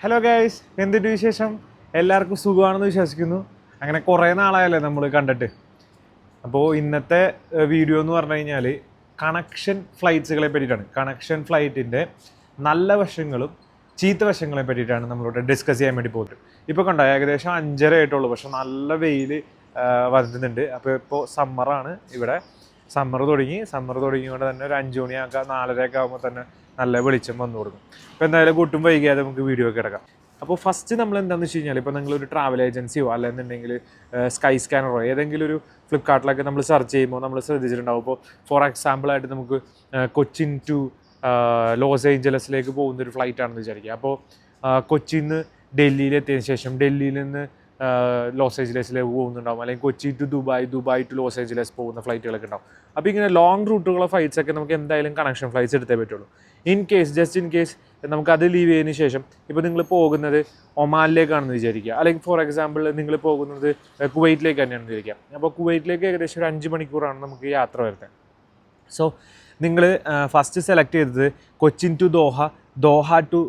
Hello guys, എന്തിൻ്റെ വിശേഷം? എല്ലാവർക്കും സുഖമാണെന്ന് വിശ്വസിക്കുന്നു. അങ്ങനെ കുറേ നാളായല്ലേ നമ്മൾ കണ്ടിട്ട്. അപ്പോൾ ഇന്നത്തെ വീഡിയോ എന്ന് പറഞ്ഞു കഴിഞ്ഞാൽ കണക്ഷൻ ഫ്ലൈറ്റ്സുകളെ പറ്റിയിട്ടാണ്. കണക്ഷൻ ഫ്ലൈറ്റിൻ്റെ നല്ല വശങ്ങളും ചീത്ത വശങ്ങളെ പറ്റിയിട്ടാണ് നമ്മളിവിടെ ഡിസ്കസ് ചെയ്യാൻ വേണ്ടി പോകുന്നത്. ഇപ്പോൾ കണ്ടോ, ഏകദേശം 5:30 ആയിട്ടുള്ളൂ, പക്ഷെ നല്ല വെയിൽ വരുന്നുണ്ട്. അപ്പോൾ ഇപ്പോൾ സമ്മറാണ് ഇവിടെ. സമ്മർ തുടങ്ങിക്കൊണ്ട് തന്നെ ഒരു 5 മണിയൊക്കെ 4:30 ആകുമ്പോൾ തന്നെ നല്ല വെളിച്ചം വന്നു കൊടുക്കും. അപ്പോൾ എന്തായാലും കൂട്ടും വൈകിയാതെ നമുക്ക് വീഡിയോ ഒക്കെ എടുക്കാം. അപ്പോൾ ഫസ്റ്റ് നമ്മൾ എന്താണെന്ന് വെച്ച് കഴിഞ്ഞാൽ, ഇപ്പോൾ നിങ്ങളൊരു ട്രാവൽ ഏജൻസിയോ അല്ലെന്നുണ്ടെങ്കിൽ സ്കൈ സ്കാനറോ ഏതെങ്കിലും ഒരു ഫ്ലിപ്കാർട്ടിലൊക്കെ നമ്മൾ സെർച്ച് ചെയ്യുമ്പോൾ നമ്മൾ ശ്രദ്ധിച്ചിട്ടുണ്ടാവും. ഇപ്പോൾ ഫോർ എക്സാമ്പിളായിട്ട് നമുക്ക് കൊച്ചിൻ ടു ലോസ് ഏഞ്ചലസിലേക്ക് പോകുന്നൊരു ഫ്ലൈറ്റ് ആണെന്ന് വിചാരിക്കുക. അപ്പോൾ കൊച്ചിയിൽ നിന്ന് ഡൽഹിയിലെത്തിയതിന് ശേഷം ഡൽഹിയിൽ നിന്ന് ലോസ് ഏഞ്ചലസിലേക്ക് പോകുന്നുണ്ടാവും, അല്ലെങ്കിൽ Kochi to Dubai to Los Angeles പോകുന്ന ഫ്ലൈറ്റുകളൊക്കെ ഉണ്ടാവും. അപ്പോൾ ഇങ്ങനെ ലോങ് റൂട്ടുള്ള ഫ്ലൈറ്റ്സ് ഒക്കെ നമുക്ക് എന്തായാലും കണക്ഷൻ ഫ്ലൈറ്റ്സ് എടുത്തേ പറ്റുള്ളൂ. ജസ്റ്റ് ഇൻ കേസ് നമുക്കത് ലീവ് ചെയ്തതിന് ശേഷം ഇപ്പോൾ നിങ്ങൾ പോകുന്നത് ഒമാനിലേക്കാണെന്ന് വിചാരിക്കുക, അല്ലെങ്കിൽ ഫോർ എക്സാമ്പിൾ നിങ്ങൾ പോകുന്നത് കുവൈറ്റിലേക്ക് തന്നെയാണെന്ന് വിചാരിക്കുക. അപ്പോൾ കുവൈറ്റിലേക്ക് ഏകദേശം ഒരു 5 മണിക്കൂറാണ് നമുക്ക് യാത്ര വരുന്നത്. സോ നിങ്ങൾ ഫസ്റ്റ് സെലക്ട് ചെയ്തത് Cochin to Doha to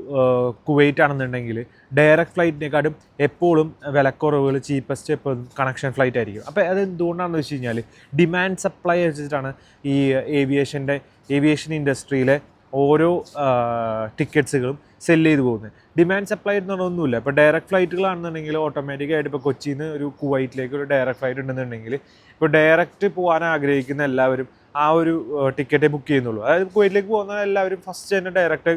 Kuwait ആണെന്നുണ്ടെങ്കിൽ ഡയറക്റ്റ് ഫ്ലൈറ്റിനെക്കാട്ടും എപ്പോഴും വിലക്കുറവുകൾ ചീപ്പസ്റ്റ് എപ്പോഴും കണക്ഷൻ ഫ്ലൈറ്റ് ആയിരിക്കും. അപ്പോൾ അത് എന്തുകൊണ്ടാണെന്ന് വെച്ച് കഴിഞ്ഞാൽ ഡിമാൻഡ് സപ്ലൈ വെച്ചിട്ടാണ് ഈ ഏവിയേഷൻ ഇൻഡസ്ട്രിയിലെ ഓരോ ടിക്കറ്റ്സുകളും സെല്ല് ചെയ്ത് പോകുന്നത്. ഡിമാൻഡ് സപ്ലൈ എന്ന് പറഞ്ഞൊന്നുമില്ല. ഇപ്പോൾ ഡയറക്റ്റ് ഫ്ലൈറ്റുകളാണെന്നുണ്ടെങ്കിൽ ഓട്ടോമാറ്റിക്കായിട്ട് ഇപ്പോൾ കൊച്ചിയിൽ നിന്ന് ഒരു കുവൈറ്റിലേക്ക് ഒരു ഡയറക്റ്റ് ഫ്ലൈറ്റ് ഉണ്ടെന്നുണ്ടെങ്കിൽ ഇപ്പോൾ ഡയറക്റ്റ് പോകാൻ ആഗ്രഹിക്കുന്ന എല്ലാവരും ആ ഒരു ടിക്കറ്റേ ബുക്ക് ചെയ്യുന്നുള്ളൂ. അതായത് കുവൈറ്റിലേക്ക് പോകുന്ന എല്ലാവരും ഫസ്റ്റ് തന്നെ ഡയറക്റ്റ്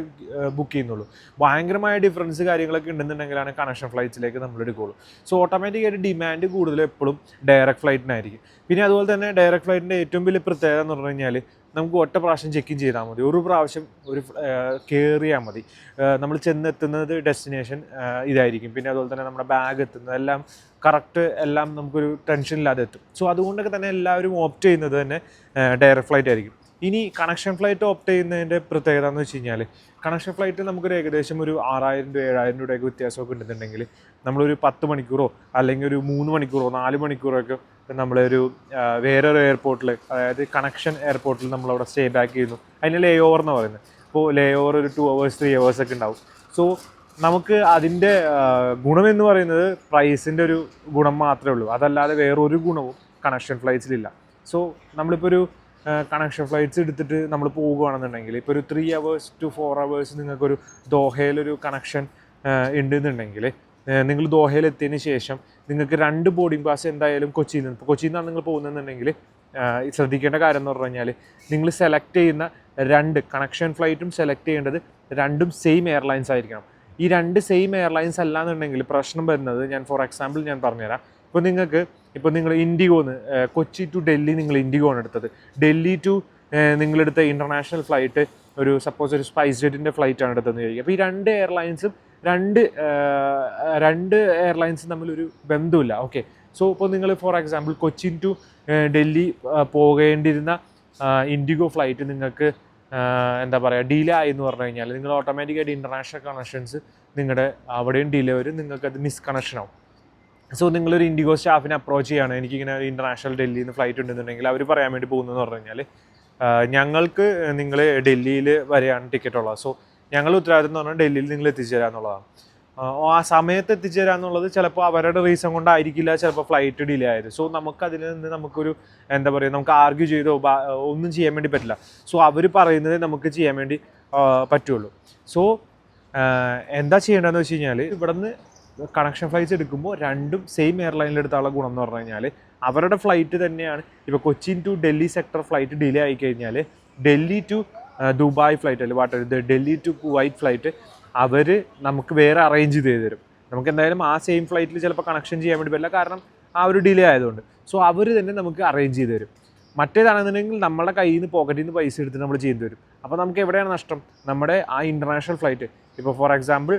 ബുക്ക് ചെയ്യുന്നുള്ളൂ. ഭയങ്കരമായ ഡിഫറൻസ് കാര്യങ്ങളൊക്കെ ഉണ്ടെന്നുണ്ടെങ്കിലാണ് കണക്ഷൻ ഫ്ലൈറ്റ്സിലേക്ക് നമ്മൾ എടുക്കുകയുള്ളൂ. സോ ഓട്ടോമാറ്റിക്കായിട്ട് ഡിമാൻഡ് കൂടുതൽ എപ്പോഴും ഡയറക്റ്റ് ഫ്ലൈറ്റിനായിരിക്കും. പിന്നെ അതുപോലെ തന്നെ ഡയറക്റ്റ് ഫ്ലൈറ്റിൻ്റെ ഏറ്റവും വലിയ പ്രത്യേകത എന്ന് പറഞ്ഞു കഴിഞ്ഞാൽ നമുക്ക് ഒറ്റ പ്രാവശ്യം ചെക്ക് ഇൻ ചെയ്താൽ മതി. ഒരു പ്രാവശ്യം കയറിയാൽ മതി. നമ്മൾ ചെന്നെത്തുന്നത് ഡെസ്റ്റിനേഷൻ ഇതായിരിക്കും. പിന്നെ അതുപോലെ തന്നെ നമ്മുടെ ബാഗ് എത്തുന്നത് എല്ലാം കറക്റ്റ്, എല്ലാം നമുക്കൊരു ടെൻഷൻ ഇല്ലാതെ എത്തും. സോ അതുകൊണ്ടൊക്കെ തന്നെ എല്ലാവരും ഓപ്റ്റ് ചെയ്യുന്നത് തന്നെ ഡയറക്റ്റ് ഫ്ലൈറ്റ് ആയിരിക്കും. ഇനി കണക്ഷൻ ഫ്ലൈറ്റ് ഓപ്റ്റ് ചെയ്യുന്നതിൻ്റെ പ്രത്യേകത എന്ന് വെച്ച് കഴിഞ്ഞാൽ, കണക്ഷൻ ഫ്ലൈറ്റ് നമുക്കൊരു ഏകദേശം ഒരു 6,000 രൂപ 7,000 രൂപയൊക്കെ വ്യത്യാസമൊക്കെ ഉണ്ടെന്നുണ്ടെങ്കിൽ നമ്മളൊരു 10 മണിക്കൂറോ അല്ലെങ്കിൽ ഒരു 3 മണിക്കൂറോ 4 മണിക്കൂറൊക്കെ നമ്മളൊരു വേറൊരു എയർപോർട്ടിൽ, അതായത് കണക്ഷൻ എയർപോർട്ടിൽ നമ്മളവിടെ സ്റ്റേ ബാക്ക് ചെയ്യുന്നു. അതിന് ലേ ഓവർ എന്ന് പറയുന്നത്. അപ്പോൾ ലേ ഓവർ ഒരു 2 hours 3 hours ഒക്കെ ഉണ്ടാവും. സോ നമുക്ക് അതിൻ്റെ ഗുണമെന്ന് പറയുന്നത് പ്രൈസിൻ്റെ ഒരു ഗുണം മാത്രമേ ഉള്ളൂ. അതല്ലാതെ വേറൊരു ഗുണവും കണക്ഷൻ ഫ്ലൈറ്റ്സിലില്ല. സോ നമ്മളിപ്പോൾ ഒരു കണക്ഷൻ ഫ്ലൈറ്റ്സ് എടുത്തിട്ട് നമ്മൾ പോകുകയാണെന്നുണ്ടെങ്കിൽ ഇപ്പോൾ ഒരു 3 hours to 4 hours നിങ്ങൾക്കൊരു ദോഹയിലൊരു കണക്ഷൻ ഉണ്ടെന്നുണ്ടെങ്കിൽ, നിങ്ങൾ ദോഹയിൽ എത്തിയതിന് ശേഷം നിങ്ങൾക്ക് 2 ബോർഡിംഗ് പാസ് എന്തായാലും കൊച്ചിയിൽ നിന്നാണ് നിങ്ങൾ പോകുന്നതെന്നുണ്ടെങ്കിൽ ശ്രദ്ധിക്കേണ്ട കാര്യം എന്ന് പറഞ്ഞു കഴിഞ്ഞാൽ, നിങ്ങൾ സെലക്ട് ചെയ്യുന്ന 2 കണക്ഷൻ ഫ്ലൈറ്റും സെലക്ട് ചെയ്യേണ്ടത് 2ഉം സെയിം എയർലൈൻസ് ആയിരിക്കണം. ഈ 2 സെയിം എയർലൈൻസ് അല്ലാന്നുണ്ടെങ്കിൽ പ്രശ്നം വരുന്നത്, ഞാൻ ഫോർ എക്സാമ്പിൾ ഞാൻ പറഞ്ഞുതരാം. ഇപ്പോൾ നിങ്ങൾ ഇൻഡിഗോന്ന് കൊച്ചി ടു ഡൽഹി നിങ്ങൾ ഇൻഡിഗോണ് എടുത്തത്, ഡൽഹി ടു നിങ്ങളെടുത്ത ഇൻ്റർനാഷണൽ ഫ്ലൈറ്റ് ഒരു സപ്പോസ് ഒരു സ്പൈസ് ജെറ്റിൻ്റെ ഫ്ലൈറ്റാണ് എടുത്തതെന്ന് ചോദിക്കുക. അപ്പോൾ ഈ 2 എയർലൈൻസും തമ്മിലൊരു ബന്ധമില്ല. ഓക്കെ, സോ ഇപ്പോൾ നിങ്ങൾ for example Cochin to Delhi പോകേണ്ടിരുന്ന ഇൻഡിഗോ ഫ്ലൈറ്റ് നിങ്ങൾക്ക് എന്താ പറയുക ഡിലേ ആയി എന്ന് പറഞ്ഞു കഴിഞ്ഞാൽ, നിങ്ങൾ ഓട്ടോമാറ്റിക്കായിട്ട് ഇൻ്റർനാഷണൽ കണക്ഷൻസ് നിങ്ങളുടെ അവിടെയും ഡിലേ വരും, നിങ്ങൾക്കത് മിസ്കണക്ഷൻ ആവും. സോ നിങ്ങളൊരു ഇൻഡിഗോ സ്റ്റാഫിനെ അപ്രോച്ച് ചെയ്യുകയാണ്, എനിക്കിങ്ങനെ ഒരു ഇൻ്റർനാഷണൽ ഡൽഹിയിൽ നിന്ന് ഫ്ലൈറ്റ് ഉണ്ടെന്നുണ്ടെങ്കിൽ അവർ പറയാൻ വേണ്ടി പോകുന്നതെന്ന് പറഞ്ഞു കഴിഞ്ഞാൽ, ഞങ്ങൾക്ക് നിങ്ങൾ ഡൽഹിയിൽ വരെയാണ് ടിക്കറ്റ് ഉള്ളത്. സോ ഞങ്ങൾ ഉത്തരവാദിത്തം എന്ന് പറഞ്ഞാൽ ഡൽഹിയിൽ നിങ്ങൾ എത്തിച്ചു തരാം എന്നുള്ളതാണ്. ആ സമയത്ത് എത്തിച്ചേരാ എന്നുള്ളത് ചിലപ്പോൾ അവരുടെ റീസൺ കൊണ്ടായിരിക്കില്ല, ചിലപ്പോൾ ഫ്ലൈറ്റ് ഡിലേ ആയത്. സോ നമുക്കതിൽ നിന്ന് നമുക്കൊരു എന്താ പറയുക, നമുക്ക് ആർഗ്യൂ ചെയ്തോ ഒന്നും ചെയ്യാൻ വേണ്ടി പറ്റില്ല. സോ അവർ പറയുന്നത് നമുക്ക് ചെയ്യാൻ വേണ്ടി പറ്റുള്ളൂ. സോ എന്താ ചെയ്യേണ്ടതെന്ന് വെച്ച് കഴിഞ്ഞാൽ, ഇവിടെ നിന്ന് കണക്ഷൻ ഫ്ലൈറ്റ്സ് എടുക്കുമ്പോൾ 2ഉം സെയിം എയർലൈനിൽ എടുത്താലുള്ള ഗുണം എന്ന് പറഞ്ഞു കഴിഞ്ഞാൽ, അവരുടെ ഫ്ലൈറ്റ് തന്നെയാണ്. ഇപ്പോൾ Cochin to Delhi sector flight delay ആയി കഴിഞ്ഞാൽ ഡൽഹി ടു ദുബായ് ഫ്ലൈറ്റ് അല്ലെങ്കിൽ ഡൽഹി ടു കുവൈറ്റ് ഫ്ലൈറ്റ് അവർ നമുക്ക് വേറെ അറേഞ്ച് ചെയ്ത് തരും. നമുക്ക് എന്തായാലും ആ സെയിം ഫ്ലൈറ്റിൽ ചിലപ്പോൾ കണക്ഷൻ ചെയ്യാൻ വേണ്ടി പറ്റില്ല, കാരണം ആ ഒരു ഡിലേ ആയതുകൊണ്ട്. സോ അവർ തന്നെ നമുക്ക് അറേഞ്ച് ചെയ്ത് തരും. മറ്റേതാണെന്നുണ്ടെങ്കിൽ നമ്മുടെ കയ്യിൽ നിന്ന് പോക്കറ്റിൽ നിന്ന് പൈസ എടുത്തിട്ട് നമ്മൾ ചെയ്തു തരും. അപ്പോൾ നമുക്ക് എവിടെയാണ് നഷ്ടം? നമ്മുടെ ആ ഇൻ്റർനാഷണൽ ഫ്ലൈറ്റ്, ഇപ്പോൾ ഫോർ എക്സാമ്പിൾ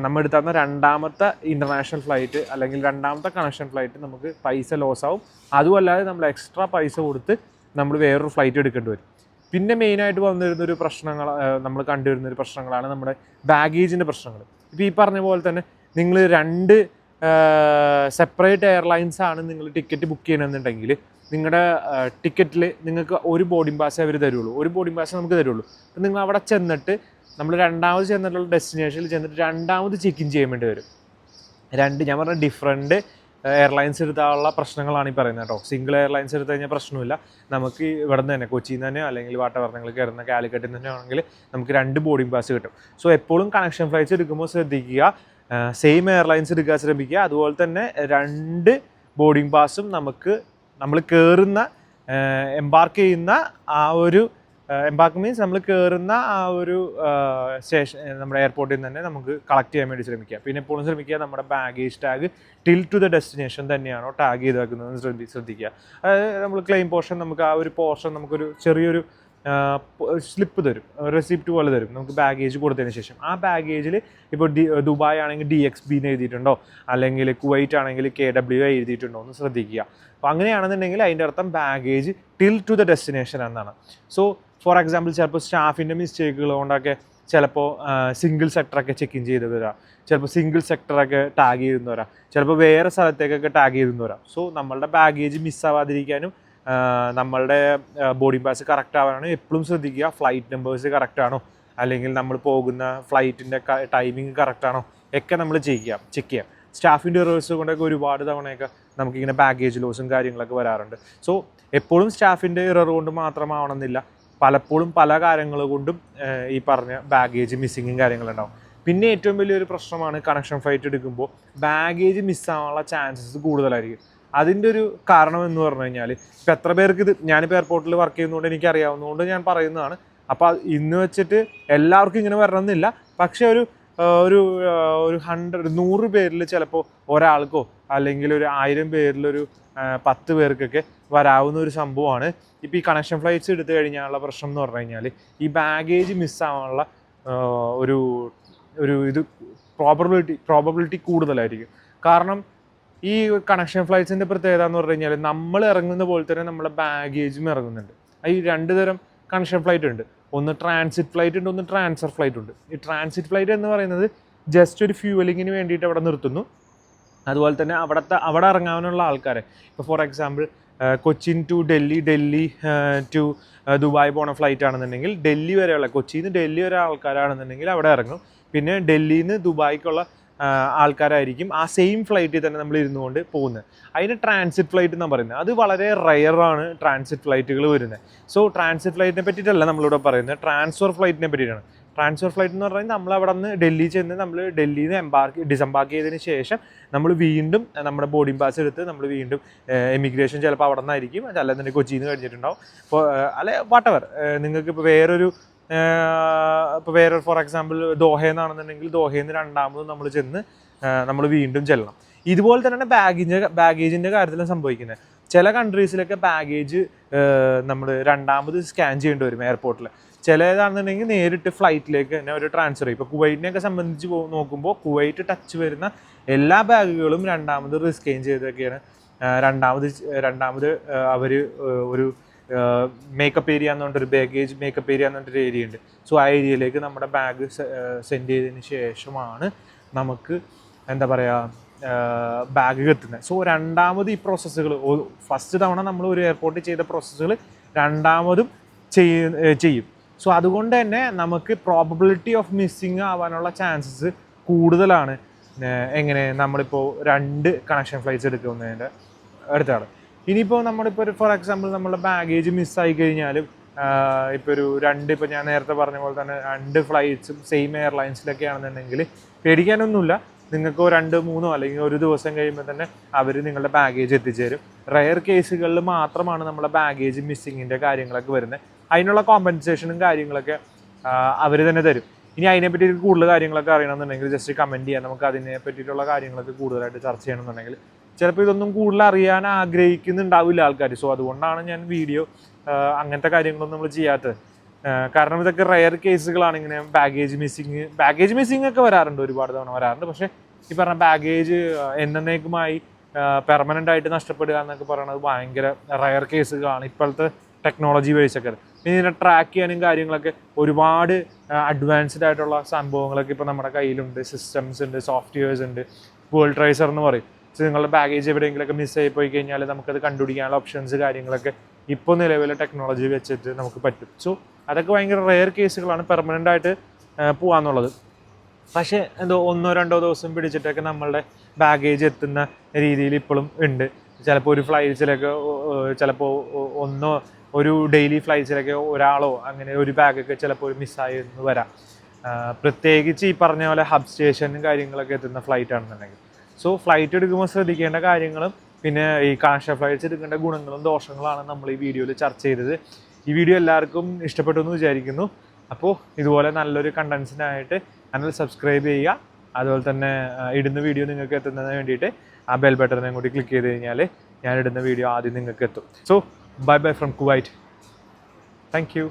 നമ്മൾ എടുത്തുന്ന 2ാമത്തെ ഇൻ്റർനാഷണൽ ഫ്ലൈറ്റ് അല്ലെങ്കിൽ 2ാമത്തെ കണക്ഷൻ ഫ്ലൈറ്റ് നമുക്ക് പൈസ ലോസ് ആവും. അതുമല്ലാതെ നമ്മൾ എക്സ്ട്രാ പൈസ കൊടുത്ത് നമ്മൾ വേറൊരു ഫ്ലൈറ്റ് എടുക്കേണ്ടി വരും. പിന്നെ മെയിനായിട്ട് വന്നിരുന്നൊരു നമ്മൾ കണ്ടുവരുന്നൊരു പ്രശ്നങ്ങളാണ് നമ്മുടെ ബാഗേജിൻ്റെ പ്രശ്നങ്ങൾ. ഇപ്പോൾ ഈ പറഞ്ഞ പോലെ തന്നെ നിങ്ങൾ 2 സെപ്പറേറ്റ് എയർലൈൻസാണ് നിങ്ങൾ ടിക്കറ്റ് ബുക്ക് ചെയ്യണമെന്നുണ്ടെങ്കിൽ, നിങ്ങളുടെ ടിക്കറ്റിൽ നിങ്ങൾക്ക് ഒരു ബോർഡിംഗ് പാസ്സേ അവർ തരുള്ളൂ, ഒരു ബോർഡിംഗ് പാസ്സേ നമുക്ക് തരുള്ളൂ. അപ്പോൾ നിങ്ങൾ അവിടെ ചെന്നിട്ട് നമ്മൾ രണ്ടാമത് ചെന്നിട്ടുള്ള ഡെസ്റ്റിനേഷനിൽ ചെന്നിട്ട് രണ്ടാമത് ചെക്ക് ഇൻ ചെയ്യാൻ വേണ്ടി വരും. ഞാൻ പറഞ്ഞ ഡിഫറെൻറ്റ് എയർലൈൻസ് എടുത്താനുള്ള പ്രശ്നങ്ങളാണ് ഈ പറയുന്നത് കേട്ടോ. സിംഗിൾ എയർലൈൻസ് എടുത്തു കഴിഞ്ഞാൽ പ്രശ്നമില്ല. നമുക്ക് ഇവിടെ നിന്ന് തന്നെ കൊച്ചിയിൽ നിന്ന് തന്നെ അല്ലെങ്കിൽ വാട്ടവർ നിങ്ങൾ കയറുന്ന കാലിക്കട്ടിൽ നിന്ന് തന്നെ ആണെങ്കിൽ നമുക്ക് 2 ബോർഡിംഗ് പാസ് കിട്ടും. സോ എപ്പോഴും കണക്ഷൻ ഫ്ലൈറ്റ്സ് എടുക്കുമ്പോൾ ശ്രദ്ധിക്കുക, സെയിം എയർലൈൻസ് എടുക്കാൻ ശ്രമിക്കുക. അതുപോലെ തന്നെ 2 ബോർഡിംഗ് പാസും നമ്മൾ കയറുന്ന എംബാർക്ക് ചെയ്യുന്ന ആ ഒരു എംബാർക്ക് മീൻസ് നമ്മൾ കയറുന്ന ആ ഒരു സ്റ്റേഷൻ നമ്മുടെ എയർപോർട്ടിൽ നിന്ന് തന്നെ നമുക്ക് കളക്ട് ചെയ്യാൻ വേണ്ടി ശ്രമിക്കുക. പിന്നെ എപ്പോഴും ശ്രമിക്കുക നമ്മുടെ baggage tag till to the destination തന്നെയാണോ ടാഗ് ചെയ്ത് വെക്കുന്നതെന്ന് ശ്രദ്ധിക്കുക. അതായത് നമ്മൾ ക്ലെയിം പോർഷൻ നമുക്ക് ആ ഒരു പോർഷൻ നമുക്കൊരു ചെറിയൊരു സ്ലിപ്പ് തരും, റെസിപ്റ്റ് പോലെ തരും നമുക്ക് ബാഗേജ് കൊടുത്തതിന് ശേഷം. ആ ബാഗേജിൽ ഇപ്പോൾ ദുബായ് ആണെങ്കിൽ DXB എന്ന് എഴുതിയിട്ടുണ്ടോ അല്ലെങ്കിൽ കുവൈറ്റ് ആണെങ്കിൽ KW എഴുതിയിട്ടുണ്ടോ എന്ന് ശ്രദ്ധിക്കുക. അപ്പോൾ അങ്ങനെയാണെന്നുണ്ടെങ്കിൽ അതിൻ്റെ അർത്ഥം baggage till to the destination എന്നാണ്. സോ ഫോർ എക്സാമ്പിൾ ചിലപ്പോൾ സ്റ്റാഫിൻ്റെ മിസ്റ്റേക്കുകൾ കൊണ്ടൊക്കെ ചിലപ്പോൾ സിംഗിൾ സെക്ടറൊക്കെ ചെക്ക് ഇൻ ചെയ്ത് വരാം, ചിലപ്പോൾ സിംഗിൾ സെക്ടറൊക്കെ ടാഗ് ചെയ്തെന്ന് വരാം, ചിലപ്പോൾ വേറെ സ്ഥലത്തേക്കൊക്കെ ടാഗ് ചെയ്തെന്ന് വരാം. സോ നമ്മളുടെ ബാഗേജ് മിസ്സാവാതിരിക്കാനും നമ്മളുടെ ബോർഡിംഗ് പാസ് കറക്റ്റ് ആവാനാണ് എപ്പോഴും ശ്രദ്ധിക്കുക. ഫ്ലൈറ്റ് നമ്പേഴ്സ് കറക്റ്റാണോ അല്ലെങ്കിൽ നമ്മൾ പോകുന്ന ഫ്ലൈറ്റിൻ്റെ ടൈമിങ് കറക്റ്റാണോ ഒക്കെ നമ്മൾ ചെക്ക് ചെയ്യാം. സ്റ്റാഫിൻ്റെ എറേഴ്സ് കൊണ്ടൊക്കെ ഒരുപാട് തവണയൊക്കെ നമുക്കിങ്ങനെ ബാഗേജ് ലോസും കാര്യങ്ങളൊക്കെ വരാറുണ്ട്. സോ എപ്പോഴും സ്റ്റാഫിൻ്റെ എറർ കൊണ്ട് മാത്രമാവണമെന്നില്ല, പലപ്പോഴും പല കാര്യങ്ങൾ കൊണ്ടും ഈ പറഞ്ഞ ബാഗേജ് മിസ്സിങ്ങും കാര്യങ്ങളുണ്ടാവും. പിന്നെ ഏറ്റവും വലിയൊരു പ്രശ്നമാണ് കണക്ഷൻ ഫ്ലൈറ്റ് എടുക്കുമ്പോൾ ബാഗേജ് മിസ്സാവാനുള്ള ചാൻസസ് കൂടുതലായിരിക്കും. അതിൻ്റെ ഒരു കാരണം എന്ന് പറഞ്ഞു കഴിഞ്ഞാൽ ഇപ്പം എത്ര പേർക്ക് ഞാനിപ്പോൾ എയർപോർട്ടിൽ വർക്ക് ചെയ്യുന്നതുകൊണ്ട് എനിക്ക് അറിയാവുന്നതുകൊണ്ട് ഞാൻ പറയുന്നതാണ്. അപ്പോൾ ഇന്ന് വെച്ചിട്ട് എല്ലാവർക്കും ഇങ്ങനെ വരണമെന്നില്ല, പക്ഷേ ഒരു 100 പേരിൽ ചിലപ്പോൾ ഒരാൾക്കോ അല്ലെങ്കിൽ ഒരു 1000 പേരിലൊരു 10 പേർക്കൊക്കെ വരാവുന്ന ഒരു സംഭവമാണ്. ഇപ്പോൾ ഈ കണക്ഷൻ ഫ്ലൈറ്റ്സ് എടുത്തു കഴിഞ്ഞാലുള്ള പ്രശ്നം എന്ന് പറഞ്ഞു കഴിഞ്ഞാൽ ഈ ബാഗേജ് മിസ്സാവാനുള്ള ഇത് പ്രോബബിലിറ്റി കൂടുതലായിരിക്കും. കാരണം ഈ കണക്ഷൻ ഫ്ലൈറ്റ്സിൻ്റെ പ്രത്യേകത എന്ന് പറഞ്ഞു കഴിഞ്ഞാൽ നമ്മൾ ഇറങ്ങുന്ന പോലെ തന്നെ നമ്മളെ ബാഗേജും ഇറങ്ങുന്നുണ്ട്. ഈ 2 തരം കണക്ഷൻ ഫ്ലൈറ്റ് ഉണ്ട്. ഒന്ന് ട്രാൻസിറ്റ് ഫ്ലൈറ്റ് ഉണ്ട്, ഒന്ന് ട്രാൻസ്ഫർ ഫ്ലൈറ്റ് ഉണ്ട്. ഈ ട്രാൻസിറ്റ് ഫ്ലൈറ്റ് എന്ന് പറയുന്നത് ജസ്റ്റ് ഒരു ഫ്യൂവലിങ്ങിന് വേണ്ടിയിട്ട് അവിടെ നിർത്തുന്നു. അതുപോലെ തന്നെ അവിടെ ഇറങ്ങാനുള്ള ആൾക്കാരെ ഇപ്പോൾ for example Cochin to Delhi to Dubai പോണ ഫ്ലൈറ്റ് ആണെന്നുണ്ടെങ്കിൽ ഡൽഹി വരെയുള്ള കൊച്ചിയിൽ നിന്ന് ഡൽഹി വരെ ആൾക്കാരാണെന്നുണ്ടെങ്കിൽ അവിടെ ഇറങ്ങും. പിന്നെ ഡൽഹിയിൽ നിന്ന് ദുബായ്ക്കുള്ള ആൾക്കാരായിരിക്കും ആ സെയിം ഫ്ലൈറ്റിൽ തന്നെ നമ്മൾ ഇരുന്നുകൊണ്ട് പോകുന്നത്. അതിന് ട്രാൻസിറ്റ് ഫ്ലൈറ്റ് എന്നാണ് പറയുന്നത്. അത് വളരെ റെയറാണ് ട്രാൻസിറ്റ് ഫ്ലൈറ്റുകൾ വരുന്നത്. സോ ട്രാൻസിറ്റ് ഫ്ലൈറ്റിനെ പറ്റിയിട്ടല്ല നമ്മളിവിടെ പറയുന്നത്, ട്രാൻസ്ഫർ ഫ്ലൈറ്റിനെ പറ്റിയിട്ടാണ്. ട്രാൻസ്ഫർ ഫ്ലൈറ്റ് എന്ന് പറഞ്ഞാൽ നമ്മൾ അവിടെ നിന്ന് ഡൽഹി ചെന്ന് നമ്മൾ ഡൽഹിയിൽ നിന്ന് ഡിസംബാർക്ക് ചെയ്തതിന് ശേഷം നമ്മൾ വീണ്ടും നമ്മുടെ ബോർഡിംഗ് പാസ് എടുത്ത് നമ്മൾ വീണ്ടും എമിഗ്രേഷൻ ചിലപ്പോൾ അവിടെ നിന്നായിരിക്കും, അല്ലെന്നുണ്ടെങ്കിൽ കൊച്ചിയിൽ നിന്ന് കഴിഞ്ഞിട്ടുണ്ടാവും. അപ്പോൾ അല്ലെ വാട്ടവർ നിങ്ങൾക്ക് ഇപ്പോൾ വേറെ ഫോർ എക്സാമ്പിൾ ദോഹയെന്നാണെന്നുണ്ടെങ്കിൽ ദോഹയിൽ നിന്ന് രണ്ടാമതും നമ്മൾ ചെന്ന് നമ്മൾ വീണ്ടും ചെല്ലണം. ഇതുപോലെ തന്നെയാണ് ബാഗേജിൻ്റെ കാര്യത്തിലും സംഭവിക്കുന്നത്. ചില കൺട്രീസിലൊക്കെ ബാഗേജ് നമ്മൾ രണ്ടാമത് സ്കാൻ ചെയ്യേണ്ടി വരും എയർപോർട്ടിൽ. ചിലതാണെന്നുണ്ടെങ്കിൽ നേരിട്ട് ഫ്ലൈറ്റിലേക്ക് തന്നെ ഒരു ട്രാൻസ്ഫർ ചെയ്യും. ഇപ്പോൾ കുവൈറ്റിനെയൊക്കെ സംബന്ധിച്ച് നോക്കുമ്പോൾ കുവൈറ്റ് ടച്ച് വരുന്ന എല്ലാ ബാഗുകളും രണ്ടാമത് റിസ്കെയിൻ ചെയ്തൊക്കെയാണ് രണ്ടാമത് അവർ ഒരു മേക്കപ്പ് ഏരിയ എന്ന് പറഞ്ഞിട്ടൊരു ബാഗേജ് മേക്കപ്പ് ഏരിയ എന്ന് പറഞ്ഞിട്ടൊരു ഏരിയ ഉണ്ട്. സോ ആ ഏരിയയിലേക്ക് നമ്മുടെ ബാഗ് സെൻഡ് ചെയ്തതിന് ശേഷമാണ് നമുക്ക് എന്താ പറയുക ബാഗ് എത്തുന്നത്. സോ രണ്ടാമത് ഈ പ്രോസസ്സുകൾ ഫസ്റ്റ് തവണ നമ്മൾ ഒരു എയർപോർട്ടിൽ ചെയ്ത പ്രോസസ്സുകൾ രണ്ടാമതും ചെയ്യും. സോ അതുകൊണ്ട് തന്നെ നമുക്ക് പ്രോബബിലിറ്റി ഓഫ് മിസ്സിങ് ആവാനുള്ള ചാൻസസ് കൂടുതലാണ്. എങ്ങനെ നമ്മളിപ്പോൾ 2 കണക്ഷൻ ഫ്ലൈറ്റ്സ് എടുക്കുന്നതിൻ്റെ അടുത്താണ്. ഇനിയിപ്പോൾ നമ്മളിപ്പോൾ ഫോർ എക്സാമ്പിൾ നമ്മുടെ ബാഗേജ് മിസ്സായി കഴിഞ്ഞാലും ഇപ്പോൾ ഞാൻ നേരത്തെ പറഞ്ഞ പോലെ തന്നെ 2 ഫ്ലൈറ്റ്സും സെയിം എയർലൈൻസിലൊക്കെ ആണെന്നുണ്ടെങ്കിൽ പേടിക്കാനൊന്നുമില്ല. നിങ്ങൾക്ക് 2-3 അല്ലെങ്കിൽ ഒരു ദിവസം കഴിയുമ്പോൾ തന്നെ അവർ നിങ്ങളുടെ ബാഗേജ് എത്തിച്ചേരും. റെയർ കേസുകളിൽ മാത്രമാണ് നമ്മളെ ബാഗേജ് മിസ്സിങ്ങിൻ്റെ കാര്യങ്ങളൊക്കെ വരുന്നത്. അതിനുള്ള കോമ്പൻസേഷനും കാര്യങ്ങളൊക്കെ അവർ തന്നെ തരും. ഇനി അതിനെപ്പറ്റി കൂടുതൽ കാര്യങ്ങളൊക്കെ അറിയണമെന്നുണ്ടെങ്കിൽ ജസ്റ്റ് കമൻറ്റ് ചെയ്യാം. നമുക്ക് അതിനെ പറ്റിയിട്ടുള്ള കാര്യങ്ങളൊക്കെ കൂടുതലായിട്ട് ചർച്ച ചെയ്യണമെന്നുണ്ടെങ്കിൽ ചിലപ്പോൾ ഇതൊന്നും കൂടുതൽ അറിയാൻ ആഗ്രഹിക്കുന്നുണ്ടാവില്ല ആൾക്കാർ. സോ അതുകൊണ്ടാണ് ഞാൻ വീഡിയോ അങ്ങനത്തെ കാര്യങ്ങളൊന്നും നമ്മൾ ചെയ്യാത്തത്. കാരണം ഇതൊക്കെ റെയർ കേസുകളാണ്. ഇങ്ങനെ ബാഗേജ് മിസ്സിങ് ഒക്കെ വരാറുണ്ട്, ഒരുപാട് തവണ വരാറുണ്ട്. പക്ഷേ ഈ പറഞ്ഞ ബാഗേജ് എന്നേക്കുമായി പെർമനൻ്റ് ആയിട്ട് നഷ്ടപ്പെടുക എന്നൊക്കെ പറയുന്നത് ഭയങ്കര റെയർ കേസുകളാണ് ഇപ്പോഴത്തെ ടെക്നോളജി വഴിച്ചൊക്കെ. പിന്നെ ഇതിനെ ട്രാക്ക് ചെയ്യാനും കാര്യങ്ങളൊക്കെ ഒരുപാട് അഡ്വാൻസ്ഡ് ആയിട്ടുള്ള സംഭവങ്ങളൊക്കെ ഇപ്പോൾ നമ്മുടെ കയ്യിലുണ്ട്. സിസ്റ്റംസ് ഉണ്ട്, സോഫ്റ്റ്വെയർസ് ഉണ്ട്. വേൾഡ് ട്രേസർ എന്ന് പറയും. സോ നിങ്ങളുടെ ബാഗേജ് എവിടെയെങ്കിലുമൊക്കെ മിസ്സായി പോയി കഴിഞ്ഞാൽ നമുക്കത് കണ്ടുപിടിക്കാനുള്ള ഓപ്ഷൻസ് കാര്യങ്ങളൊക്കെ ഇപ്പോൾ നിലവിലെ ടെക്നോളജി വെച്ചിട്ട് നമുക്ക് പറ്റും. സോ അതൊക്കെ ഭയങ്കര റെയർ കേസുകളാണ്. പെർമനൻ്റ് ആയിട്ട് പോകാമെന്നുള്ളത്. പക്ഷേ എന്തോ 1-2 ദിവസം പിടിച്ചിട്ടൊക്കെ നമ്മളുടെ ബാഗേജ് എത്തുന്ന രീതിയിൽ ഇപ്പോഴും ഉണ്ട്. ചിലപ്പോൾ ഒരു ഫ്ലൈറ്റ്സിലൊക്കെ ചിലപ്പോൾ ഒരു ഡെയിലി ഫ്ലൈറ്റ്സിലൊക്കെ ഒരാളോ അങ്ങനെ ഒരു ബാഗൊക്കെ ചിലപ്പോൾ മിസ്സായി എന്ന് വരാം. പ്രത്യേകിച്ച് ഈ പറഞ്ഞ പോലെ ഹബ് സ്റ്റേഷനും കാര്യങ്ങളൊക്കെ എത്തുന്ന ഫ്ലൈറ്റ് ആണെന്നുണ്ടെങ്കിൽ. സോ ഫ്ലൈറ്റ് എടുക്കുമ്പോൾ ശ്രദ്ധിക്കേണ്ട കാര്യങ്ങളും പിന്നെ ഈ കണക്ഷൻ ഫ്ലൈറ്റ്സ് എടുക്കേണ്ട ഗുണങ്ങളും ദോഷങ്ങളാണ് നമ്മൾ ഈ വീഡിയോയിൽ ചർച്ച ചെയ്തത്. ഈ വീഡിയോ എല്ലാവർക്കും ഇഷ്ടപ്പെട്ടു എന്ന് വിചാരിക്കുന്നു. അപ്പോൾ ഇതുപോലെ നല്ലൊരു കണ്ടൻസിനായിട്ട് ചാനൽ സബ്സ്ക്രൈബ് ചെയ്യുക. അതുപോലെ തന്നെ ഇടുന്ന വീഡിയോ നിങ്ങൾക്ക് എത്തുന്നതിന് വേണ്ടിയിട്ട് ആ ബെൽ ബട്ടനെ കൂടി ക്ലിക്ക് ചെയ്ത് കഴിഞ്ഞാൽ ഞാൻ ഇടുന്ന വീഡിയോ ആദ്യം നിങ്ങൾക്ക് എത്തും. So bye bye from Kuwait. Thank you.